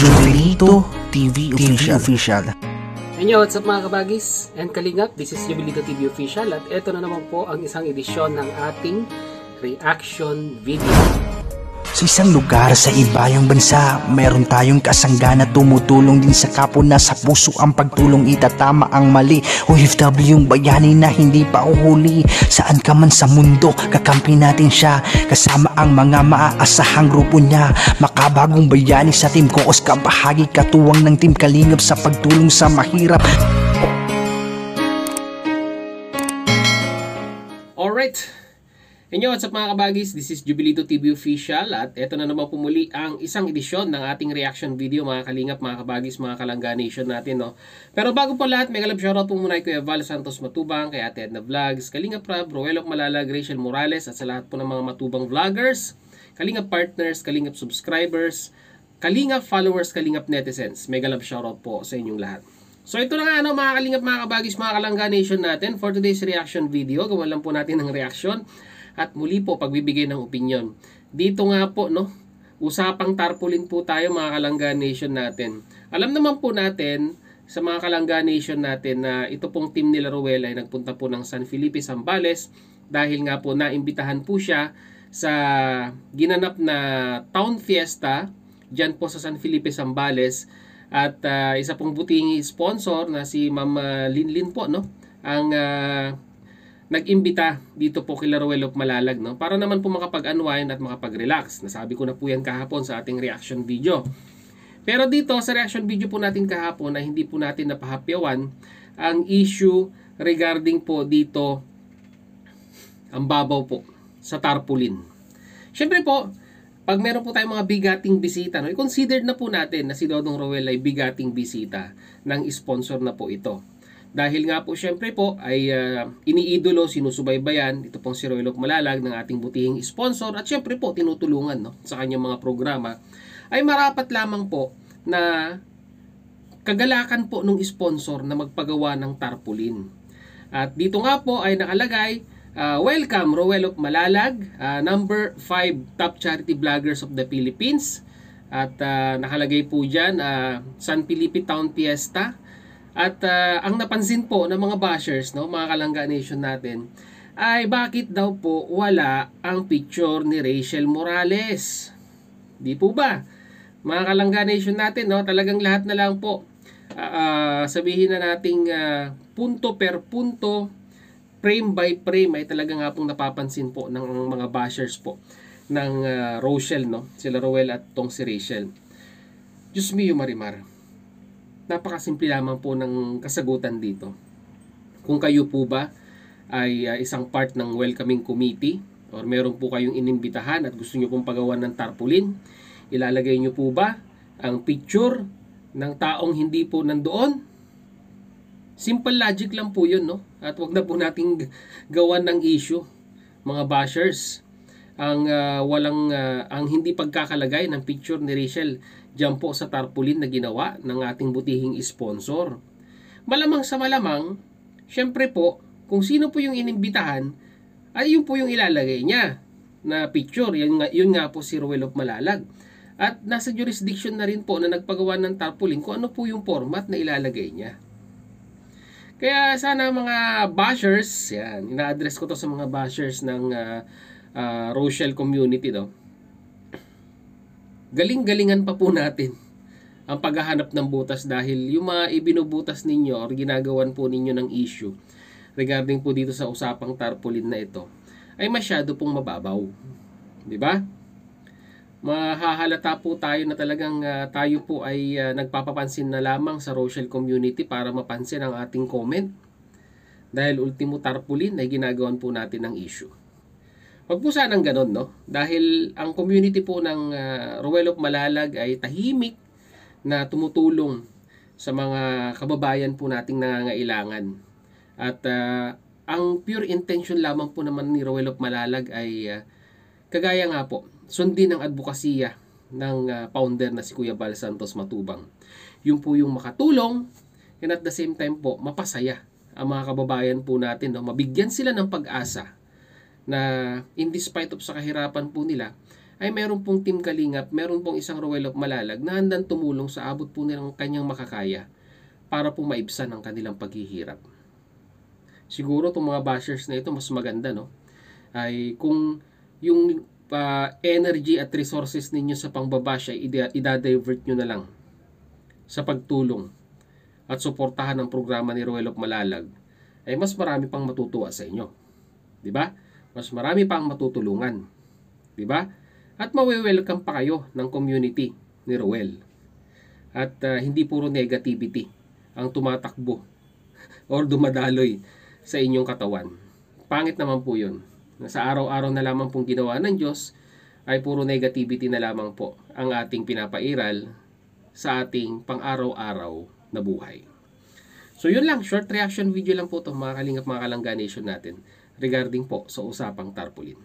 Jubilito TV Official. Hey, what's up mga kabagis and kalingap? This is Jubilito TV Official at ito na naman po ang isang edisyon ng ating reaction video. Sa isang lugar sa ibayang bansa, meron tayong kasangga na tumutulong din sa kapwa na sa puso ang pagtulong itatama ang mali. OFW yung bayani na hindi pa uhuli. Saan ka man sa mundo, kakampi natin siya. Kasama ang mga maaasahang grupo niya. Makabagong bayani sa Team Koos, kabahagi katuwang ng Team Kalingap sa pagtulong sa mahirap. Alright. Hey, what's up mga kabagis? This is Jubilito TV Official at eto na naman pumuli ang isang edisyon ng ating reaction video mga kalingap, mga kabagis, mga kalangga nation natin, no? Pero bago po lahat, mega love shoutout po muna kay Kuya Val Santos Matubang, kay Ate Edna Vlogs, Kalingap Rab, Roelok Malalag, Rachel Morales at sa lahat po ng mga matubang vloggers, Kalingap partners, Kalingap subscribers, Kalingap followers, Kalingap netizens. Mega love shoutout po sa inyong lahat. So ito na nga, no, mga kalingap, mga kabagis, mga kalangga nation natin for today's reaction video. Gawan lang po natin ng reaction. At muli po, pagbibigay ng opinion. Dito nga po, no, usapang tarpaulin po tayo mga kalangga nation natin. Alam naman po natin sa mga kalangga nation natin na ito pong team nila Roel ay nagpunta po ng San Felipe, Zambales dahil nga po naimbitahan po siya sa ginanap na Town Fiesta dyan po sa San Felipe, Zambales. At isa pong butihing sponsor na si Ma'am Linlin po, no, ang nag-imbita dito po kila Roelok Malalag, no? Para naman po makapag-unwind at makapag-relax. Nasabi ko na po yan kahapon sa ating reaction video. Pero dito sa reaction video po natin kahapon ay hindi po natin napahapyawan ang issue regarding po dito ang babaw po sa tarpaulin. Siyempre po, pag meron po tayong mga bigating bisita, no, i-consider na po natin na si Dodong Roel ay bigating bisita ng sponsor na po ito. Dahil nga po syempre po ay iniidolo, sinusubaybayan ito pong si Roelok Malalag ng ating butihing sponsor at syempre po tinutulungan, no, sa kanyang mga programa, ay marapat lamang po na kagalakan po ng sponsor na magpagawa ng tarpaulin. At dito nga po ay nakalagay, welcome Roelok Malalag, number 5 top charity vloggers of the Philippines. At nakalagay po dyan, San Felipe Town Fiesta. At ang napansin po ng mga bashers, no, mga kalangga nation natin, ay bakit daw po wala ang picture ni Rachel Morales? Di po ba? Mga kalangga nation natin, no, talagang lahat na lang po sabihin na nating punto per punto, frame by frame ay talagang nga pong napapansin po ng mga bashers po ng Rochelle, no, sila Roel at tong si Rachel. Diyos mio Marimar, napakasimple lamang po ng kasagutan dito. Kung kayo po ba ay isang part ng welcoming committee or meron po kayong inimbitahan at gusto nyo pong pagawan ng tarpaulin, ilalagay nyo po ba ang picture ng taong hindi po nandoon? Simple logic lang po yun, no? At wag na po nating gawan ng issue, mga bashers, ang ang hindi pagkakalagay ng picture ni Rachel diyan po sa tarpaulin na ginawa ng ating butihing sponsor. Malamang sa malamang, syempre po, kung sino po yung inimbitahan, ay yun po yung ilalagay niya na picture. Yun nga po si Roelok Malalag. At nasa jurisdiction na rin po na nagpagawa ng tarpaulin kung ano po yung format na ilalagay niya. Kaya sana mga bashers, yan, ina-address ko to sa mga bashers ng Rochelle community, no? Galing-galingan pa po natin ang paghahanap ng butas dahil yung mga ibinubutas ninyo or ginagawan po ninyo ng issue regarding po dito sa usapang tarpaulin na ito ay masyado pong mababaw. Di ba? Mahahalata po tayo na talagang tayo po ay nagpapapansin na lamang sa Rochelle community para mapansin ang ating comment. Dahil ultimo tarpaulin ay ginagawan po natin ng issue. Wag po sanang ganon, no? Dahil ang community po ng Roelok Malalag ay tahimik na tumutulong sa mga kababayan po nating nangangailangan. At ang pure intention lamang po naman ni Roelok Malalag ay kagaya nga po, sundin ang advokasya ng founder na si Kuya Val Santos Matubang. Yung po yung makatulong and at the same time po mapasaya ang mga kababayan po natin, no? Mabigyan sila ng pag-asa na in despite of sa kahirapan po nila ay meron pong Team Kalingap, meron pong isang Ruel of Malalag na handang tumulong sa abot po nilang kanyang makakaya para po maibsan ang kanilang paghihirap. Siguro itong mga bashers na ito mas maganda, no? Ay kung yung energy at resources ninyo sa pangbabash ay idadivert nyo na lang sa pagtulong at suportahan ng programa ni Ruel of Malalag, ay mas marami pang matutuwa sa inyo. 'Di ba? Mas marami pang matutulungan. 'Di ba? At mawe-welcome pa kayo ng community ni Ruel. At hindi puro negativity ang tumatakbo or dumadaloy sa inyong katawan. Pangit naman po 'yun. Sa araw-araw na lamang pong ginawa ng Diyos ay puro negativity na lamang po ang ating pinapairal sa ating pang-araw-araw na buhay. So yun lang, short reaction video lang po ito mga kalingap, mga kalangga nation natin regarding po sa usapang tarpaulin.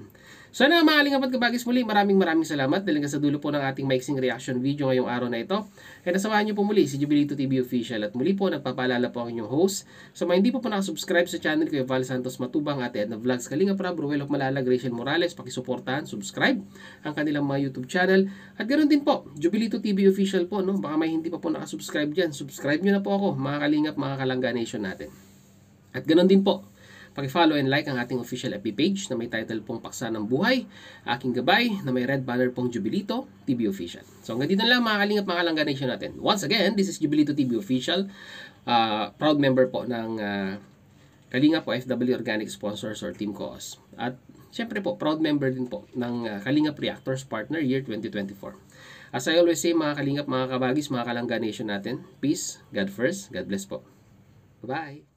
So na mga kalingap at kabagis, muli maraming salamat dahil sa dulo po ng ating maiksing reaction video ngayong araw na ito. Kaya nasamahan niyo po muli si Jubilito TV Official at muli po nagpapaalala po ang inyong host. So mga hindi po nakasubscribe sa channel ko, Val Santos Matubang, Ate Edna Vlogs, Kalingap Rab, Ruel of Malalag, Rachel Morales, pakisuportahan, subscribe ang kanilang mga YouTube channel. At ganoon din po, Jubilito TV Official po, no? Baka may hindi pa po nakasubscribe dyan, subscribe nyo na po ako, mga kalingap, mga kalangga nation natin. At ganoon din po, paki-follow and like ang ating official FB page na may title pong Paksa ng Buhay, aking gabay na may red banner pong Jubilito TV Official. So hanggang dito na lang mga kalingap, mga kalangga nation natin. Once again, this is Jubilito TV Official, proud member po ng Kalingap po FW Organic Sponsors or Team Coos. At syempre po, proud member din po ng Kalingap Reactors Partner Year 2024. As I always say mga kalingap, mga kabagis, mga kalangga nation natin, peace, God first, God bless po. Bye-bye!